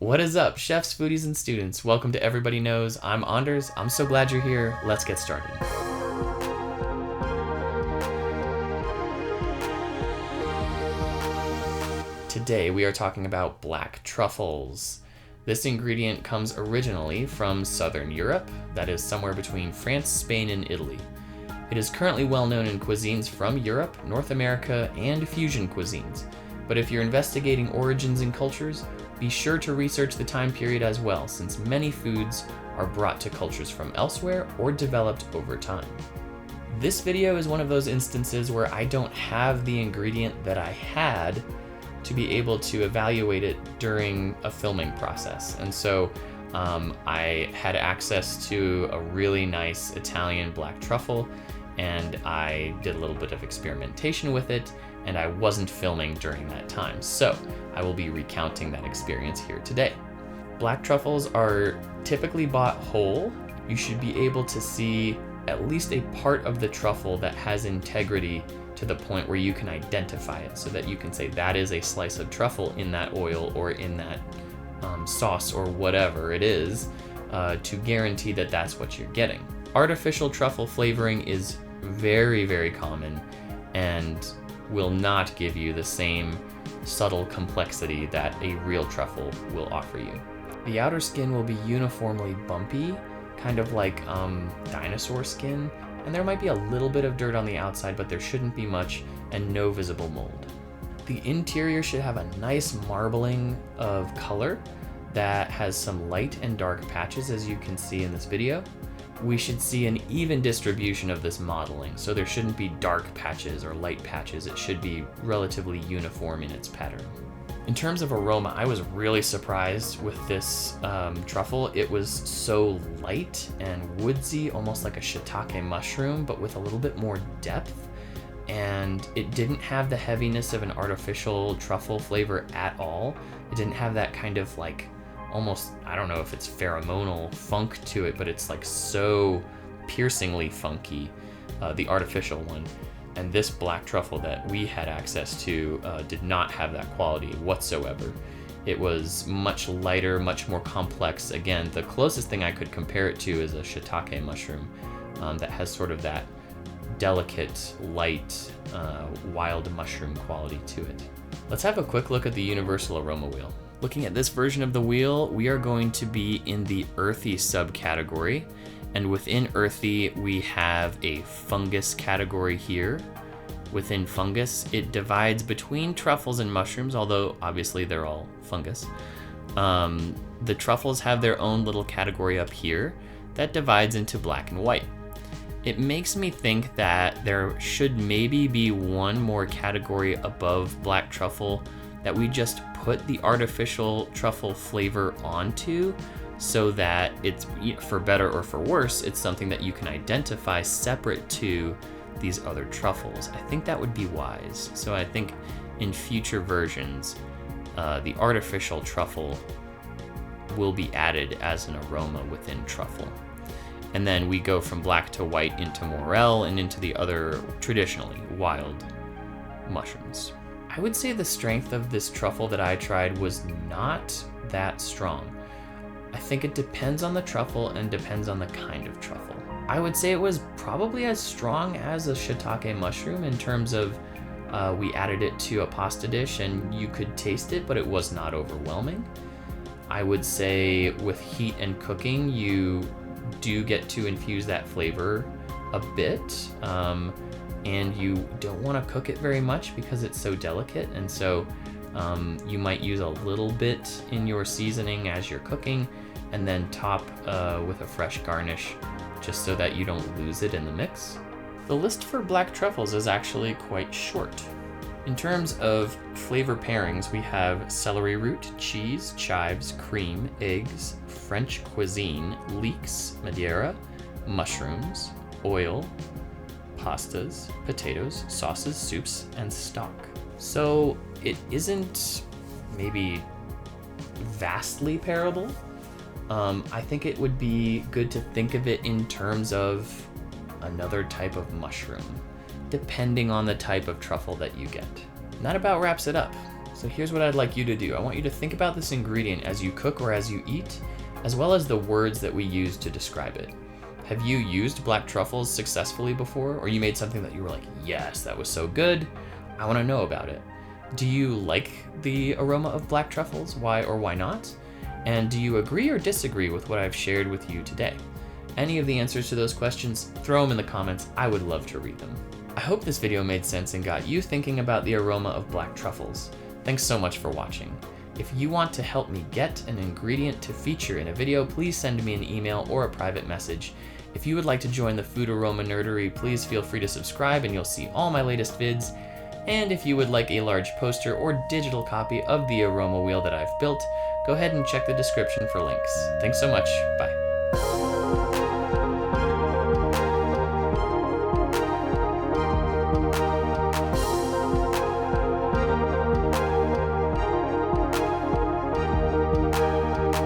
What is up, chefs, foodies, and students? Welcome to Everybody Knows. I'm Anders. I'm so glad you're here. Let's get started. Today we are talking about black truffles. This ingredient comes originally from Southern Europe, that is somewhere between France, Spain, and Italy. It is currently well known in cuisines from Europe, North America, and fusion cuisines. But if you're investigating origins and cultures, be sure to research the time period as well, since many foods are brought to cultures from elsewhere or developed over time. This video is one of those instances where I don't have the ingredient that I had to be able to evaluate it during a filming process. And so I had access to a really nice Italian black truffle, and I did a little bit of experimentation with it, and I wasn't filming during that time. So I will be recounting that experience here today. Black truffles are typically bought whole. You should be able to see at least a part of the truffle that has integrity to the point where you can identify it, so that you can say that is a slice of truffle in that oil or in that sauce or whatever it is, to guarantee that that's what you're getting. Artificial truffle flavoring is very, very common and will not give you the same subtle complexity that a real truffle will offer you. The outer skin will be uniformly bumpy, kind of like dinosaur skin, and there might be a little bit of dirt on the outside, but there shouldn't be much, and no visible mold. The interior should have a nice marbling of color that has some light and dark patches, as you can see in this video. We should see an even distribution of this modeling, so there shouldn't be dark patches or light patches. It should be relatively uniform in its pattern. In terms of aroma, I was really surprised with this truffle. It was so light and woodsy, almost like a shiitake mushroom, but with a little bit more depth. And it didn't have the heaviness of an artificial truffle flavor at all. It didn't have that kind of like almost, I don't know if it's pheromonal funk to it, but it's like so piercingly funky, the artificial one. And this black truffle that we had access to did not have that quality whatsoever. It was much lighter, much more complex. Again, the closest thing I could compare it to is a shiitake mushroom that has sort of that delicate, light, wild mushroom quality to it. Let's have a quick look at the universal aroma wheel. Looking at this version of the wheel, we are going to be in the earthy subcategory. And within earthy, we have a fungus category here. Within fungus, it divides between truffles and mushrooms, although obviously they're all fungus. The truffles have their own little category up here that divides into black and white. It makes me think that there should maybe be one more category above black truffle that we just put the artificial truffle flavor onto, so that it's, for better or for worse, it's something that you can identify separate to these other truffles. I think that would be wise. So I think in future versions, the artificial truffle will be added as an aroma within truffle. And then we go from black to white into morel and into the other traditionally wild mushrooms. I would say the strength of this truffle that I tried was not that strong. I think it depends on the truffle and depends on the kind of truffle. I would say it was probably as strong as a shiitake mushroom in terms of we added it to a pasta dish and you could taste it, but it was not overwhelming. I would say with heat and cooking, you do get to infuse that flavor a bit. And you don't want to cook it very much because it's so delicate, and so you might use a little bit in your seasoning as you're cooking, and then top with a fresh garnish just so that you don't lose it in the mix. The list for black truffles is actually quite short. In terms of flavor pairings, we have celery root, cheese, chives, cream, eggs, French cuisine, leeks, Madeira, mushrooms, oil, pastas, potatoes, sauces, soups, and stock. So it isn't maybe vastly pairable. I think it would be good to think of it in terms of another type of mushroom, depending on the type of truffle that you get. And that about wraps it up. So here's what I'd like you to do. I want you to think about this ingredient as you cook or as you eat, as well as the words that we use to describe it. Have you used black truffles successfully before, or you made something that you were like, yes, that was so good, I want to know about it? Do you like the aroma of black truffles? Why or why not? And do you agree or disagree with what I've shared with you today? Any of the answers to those questions, throw them in the comments. I would love to read them. I hope this video made sense and got you thinking about the aroma of black truffles. Thanks so much for watching. If you want to help me get an ingredient to feature in a video, please send me an email or a private message. If you would like to join the food aroma nerdery, please feel free to subscribe and you'll see all my latest vids. And if you would like a large poster or digital copy of the aroma wheel that I've built, go ahead and check the description for links. Thanks so much. Bye.